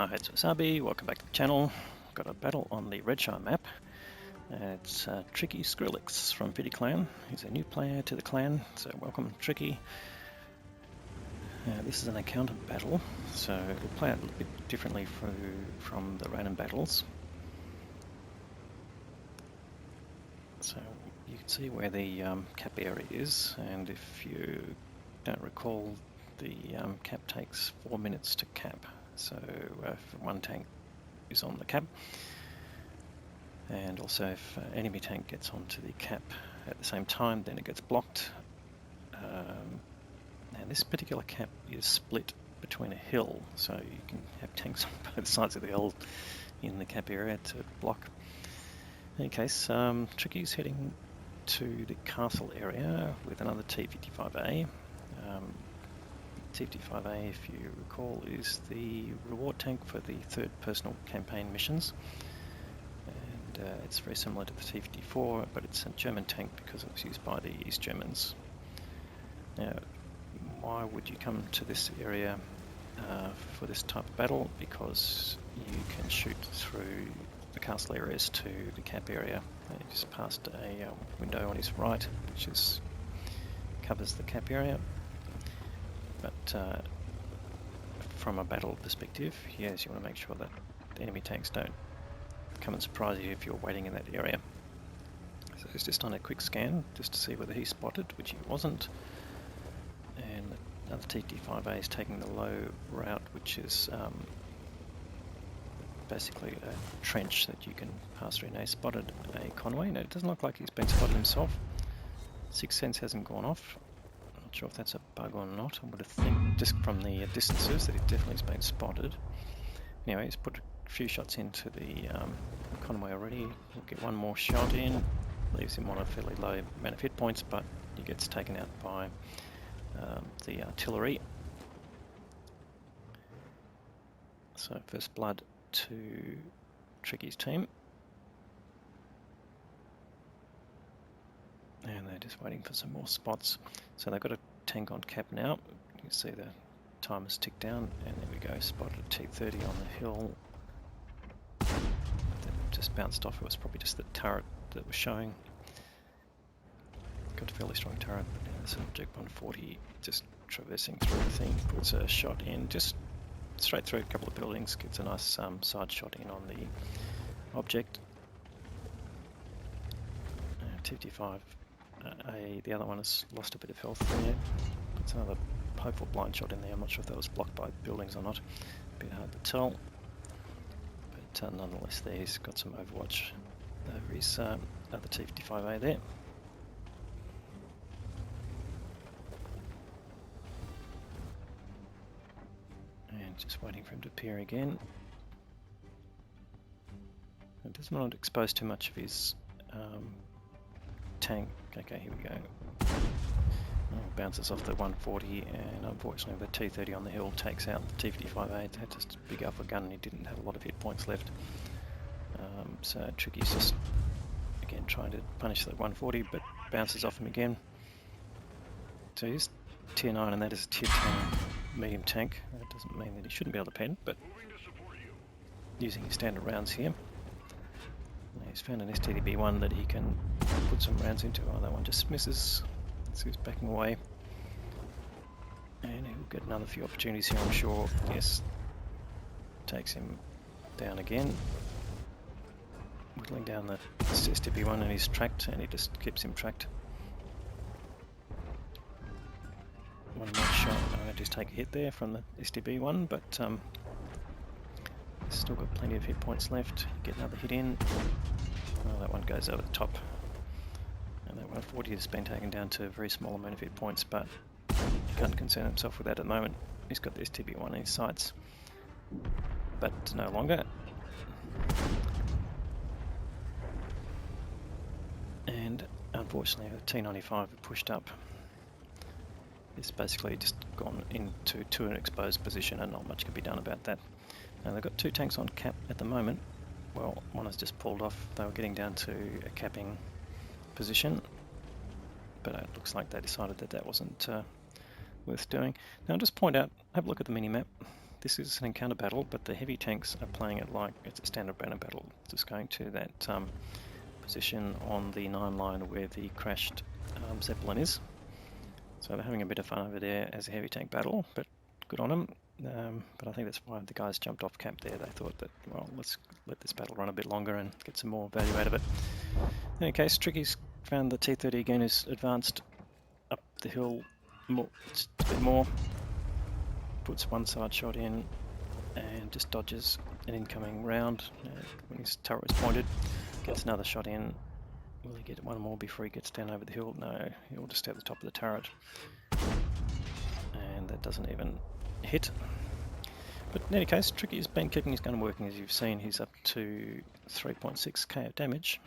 Hi, it's Wasabi, welcome back to the channel. Got a battle on the Redshire map. It's trickySKRILLEX from Pity Clan. He's a new player to the clan, so welcome Tricky. This is an encounter battle, so it'll play out a little bit differently from the random battles. So you can see where the cap area is, and if you don't recall, the cap takes 4 minutes to cap. So if one tank is on the cap, and also if enemy tank gets onto the cap at the same time, then it gets blocked. Now this particular cap is split between a hill, so you can have tanks on both sides of the hill in the cap area to block. In any case, Tricky's heading to the castle area with another T55A. T55A, if you recall, is the reward tank for the third personal campaign missions, and it's very similar to the T54, but it's a German tank because it was used by the East Germans. Now, why would you come to this area for this type of battle? Because you can shoot through the castle areas to the camp area. He just passed a window on his right, which covers the camp area. But from a battle perspective, yes, you want to make sure that the enemy tanks don't come and surprise you if you're waiting in that area. So he's just done a quick scan just to see whether he spotted, which he wasn't. And another T55A is taking the low route, which is basically a trench that you can pass through. Now he spotted a Conway. Now it doesn't look like he's been spotted himself. Sixth sense hasn't gone off. Not sure if that's a bug or not. I would have think just from the distances that it definitely has been spotted. Anyway, he's put a few shots into the Conway already. He'll get one more shot in, leaves him on a fairly low amount of hit points, but he gets taken out by the artillery. So first blood to Tricky's team. And they're just waiting for some more spots. So they've got a tank on cap now. You can see the timers tick down, and there we go. Spotted a T30 on the hill. That just bounced off. It was probably just the turret that was showing. Got a fairly strong turret, but now there's an object 140 just traversing through the thing. Puts a shot in, just straight through a couple of buildings. Gets a nice side shot in on the object. 55. The other one has lost a bit of health there. It's another hopeful blind shot in there. I'm not sure if that was blocked by buildings or not. A bit hard to tell. But nonetheless, there he's got some overwatch over his other T55A there. And just waiting for him to appear again. It doesn't want to expose too much of his tank. Okay, here we go. Oh, bounces off the 140, and unfortunately the T30 on the hill takes out the T55A. It had just a big alpha gun and he didn't have a lot of hit points left. So Tricky's just again trying to punish the 140, but bounces off him again. So he's tier 9 and that is a tier 10 medium tank. That doesn't mean that he shouldn't be able to pen, but using his standard rounds here. He's found an STDB1 that he can put some rounds into. Oh, that one just misses. So he's backing away. And he'll get another few opportunities here, I'm sure. Yes. Takes him down again. Whittling down the STDB1, and he's tracked, and he just keeps him tracked. One more shot. I'm going to just take a hit there from the STB1, but still got plenty of hit points left. Get another hit in. Oh, that one goes over the top. And that 140 has been taken down to a very small amount of hit points, but he can't concern himself with that at the moment. He's got the STB1 in his sights, but no longer. And unfortunately, the T95 pushed up. It's basically just gone into an exposed position, and not much can be done about that. Now they've got two tanks on cap at the moment. Well, one has just pulled off. They were getting down to a capping position, but it looks like they decided that that wasn't worth doing. Now I'll just point out, have a look at the mini-map. this is an encounter battle, but the heavy tanks are playing it like it's a standard banner battle, just going to that position on the 9 line where the crashed Zeppelin is. So they're having a bit of fun over there as a heavy tank battle, but good on them. But I think that's why the guys jumped off camp there. They thought that, well, let's let this battle run a bit longer and get some more value out of it. In any case, Tricky's found the T30 again is advanced up the hill a bit more, puts one side shot in and just dodges an incoming round when his turret was pointed, gets another shot in. Will he get one more before he gets down over the hill? No, he'll just stay at the top of the turret. And that doesn't even hit. But in any case, Tricky's been keeping his gun working. As you've seen, he's up to 3.6k of damage.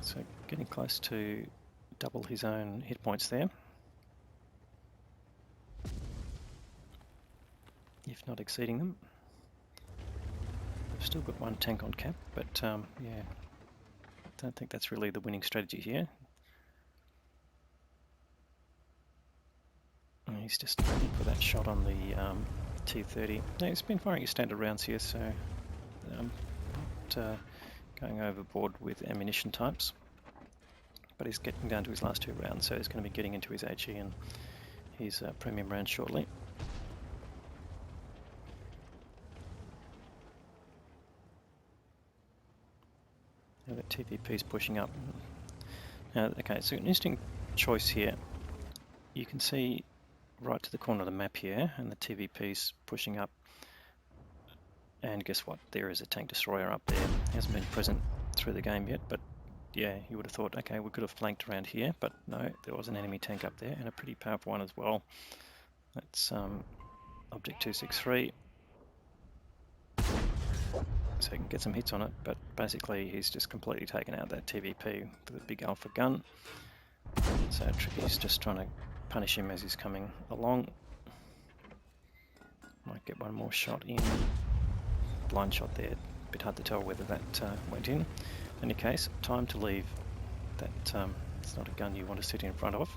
So getting close to double his own hit points there, if not exceeding them. We've still got one tank on cap, but yeah, don't think that's really the winning strategy here. And he's just waiting for that shot on the T30. Now, he's been firing his standard rounds here, so not going overboard with ammunition types. But he's getting down to his last 2 rounds, so he's going to be getting into his HE and his premium round shortly. Now the TVP is pushing up. Okay, so an interesting choice here. You can see right to the corner of the map here, and the TVP is pushing up. And guess what? There is a tank destroyer up there. He hasn't been present through the game yet, but yeah, you would have thought, okay, we could have flanked around here, but no, there was an enemy tank up there, and a pretty powerful one as well. That's Object 263. So he can get some hits on it, but basically he's just completely taken out that TVP with a big alpha gun. So Tricky's just trying to punish him as he's coming along. Might get one more shot in. Blind shot there, a bit hard to tell whether that went in. In any case, time to leave. That it's not a gun you want to sit in front of.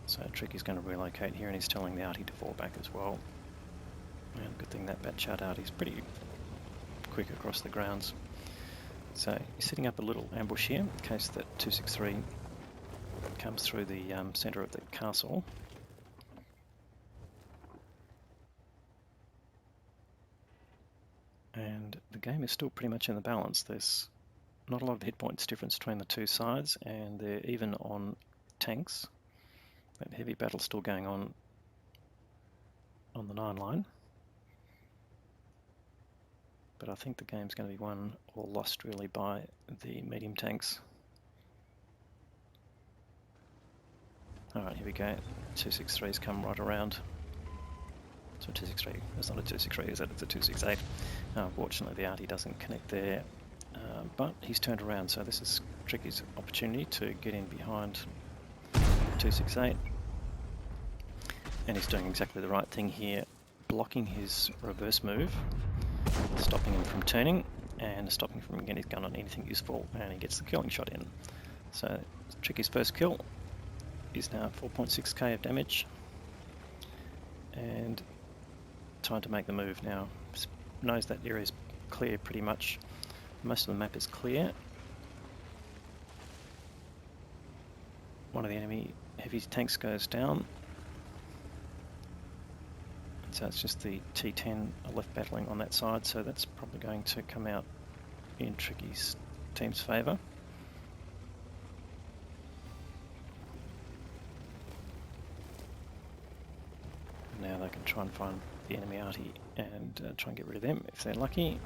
So Tricky's going to relocate here, and he's telling the arty to fall back as well. And good thing that Batchat arty's pretty quick across the grounds. So he's setting up a little ambush here in case that 263 comes through the centre of the castle. And the game is still pretty much in the balance. There's not a lot of hit points difference between the two sides, and they're even on tanks. That heavy battle's still going on the 9 line. But I think the game's going to be won or lost really by the medium tanks. Alright, here we go. 263's come right around. So 263, it's not a 263, is that? It's a 268. Unfortunately, the arty doesn't connect there, but he's turned around, so this is Tricky's opportunity to get in behind 268. And he's doing exactly the right thing here, blocking his reverse move, stopping him from turning, and stopping him from getting his gun on anything useful, and he gets the killing shot in. So Tricky's first kill is now 4.6k of damage, and time to make the move now. Knows that area is clear pretty much. Most of the map is clear. One of the enemy heavy tanks goes down. So it's just the T10 left battling on that side, so that's probably going to come out in Tricky's team's favour. Now they can try and find the enemy arty and try and get rid of them if they're lucky.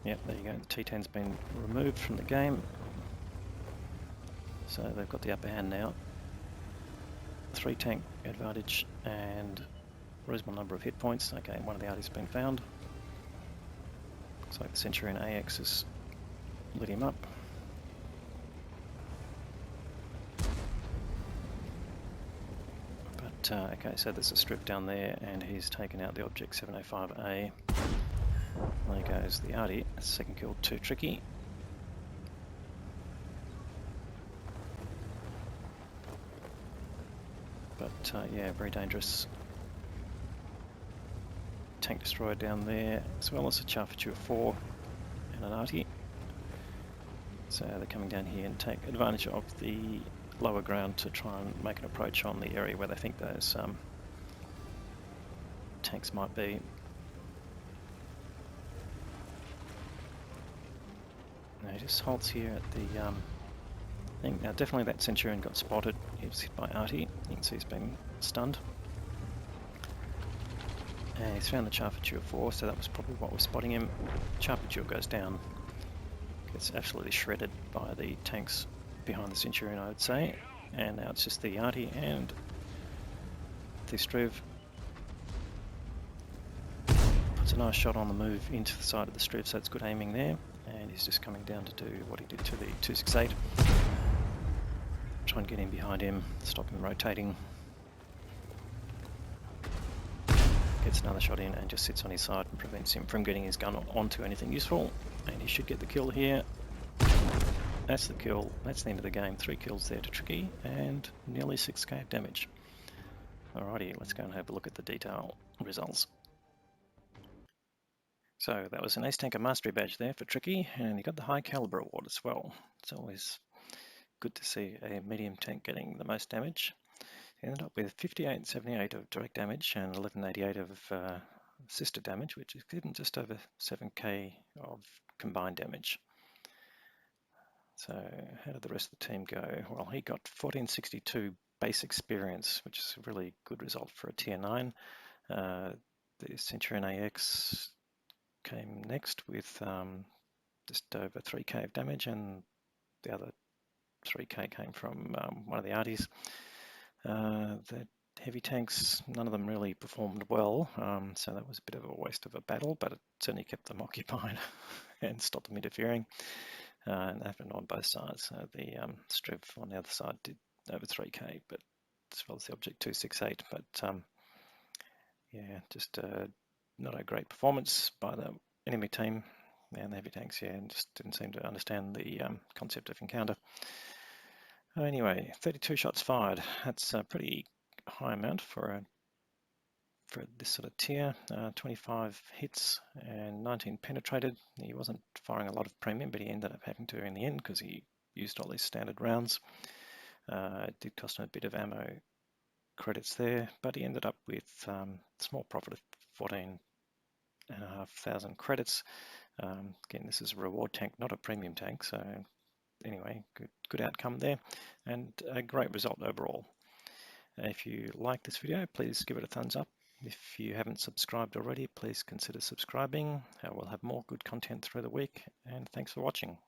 Yep, there you go, the T10's been removed from the game. So they've got the upper hand now. 3 tank advantage and reasonable number of hit points. Okay, one of the arty's been found. Looks like the Centurion AX has lit him up. But okay, so there's a strip down there, and he's taken out the Object 705A. There goes the arty. Second kill to Tricky. But yeah, very dangerous tank destroyer down there, as well as a Charfouture 4 and an arty. So they're coming down here and take advantage of the lower ground to try and make an approach on the area where they think those tanks might be. Now he just halts here at the thing. Now definitely that Centurion got spotted. He was hit by arty. You can see he's been stunned. And he's found the Charfouture 4, so that was probably what was spotting him. Charfouture goes down. Gets absolutely shredded by the tanks behind the Centurion, I would say. And now it's just the arty and the Striv. Puts a nice shot on the move into the side of the Striv, so it's good aiming there. And he's just coming down to do what he did to the 268. Try and get in behind him, stop him rotating. Gets another shot in and just sits on his side and prevents him from getting his gun onto anything useful. And he should get the kill here. That's the kill. That's the end of the game. 3 kills there to Tricky and nearly 6k of damage. Alrighty, let's go and have a look at the detail results. So that was an Ace Tanker Mastery badge there for Tricky, and he got the High Caliber award as well. It's always good to see a medium tank getting the most damage. He ended up with 5878 of direct damage and 1188 of sister damage, which is getting just over 7k of combined damage. So how did the rest of the team go? Well, he got 1462 base experience, which is a really good result for a tier 9. The Centurion AX came next with just over 3k of damage, and the other 3k came from one of the arties. The heavy tanks, none of them really performed well, so that was a bit of a waste of a battle, but it certainly kept them occupied and stopped them interfering. And that happened on both sides. So the Striv on the other side did over 3k, but as well as the Object 268. But yeah, just not a great performance by the enemy team and the heavy tanks. Yeah, and just didn't seem to understand the concept of encounter. Anyway, 32 shots fired. That's a pretty high amount for this sort of tier. 25 hits and 19 penetrated. He wasn't firing a lot of premium, but he ended up having to in the end because he used all these standard rounds. It did cost him a bit of ammo credits there, but he ended up with a small profit of 14,500 credits. Again, this is a reward tank, not a premium tank, so anyway, good outcome there, and a great result overall. If you like this video, please give it a thumbs up. If you haven't subscribed already, please consider subscribing. We'll have more good content through the week, and thanks for watching.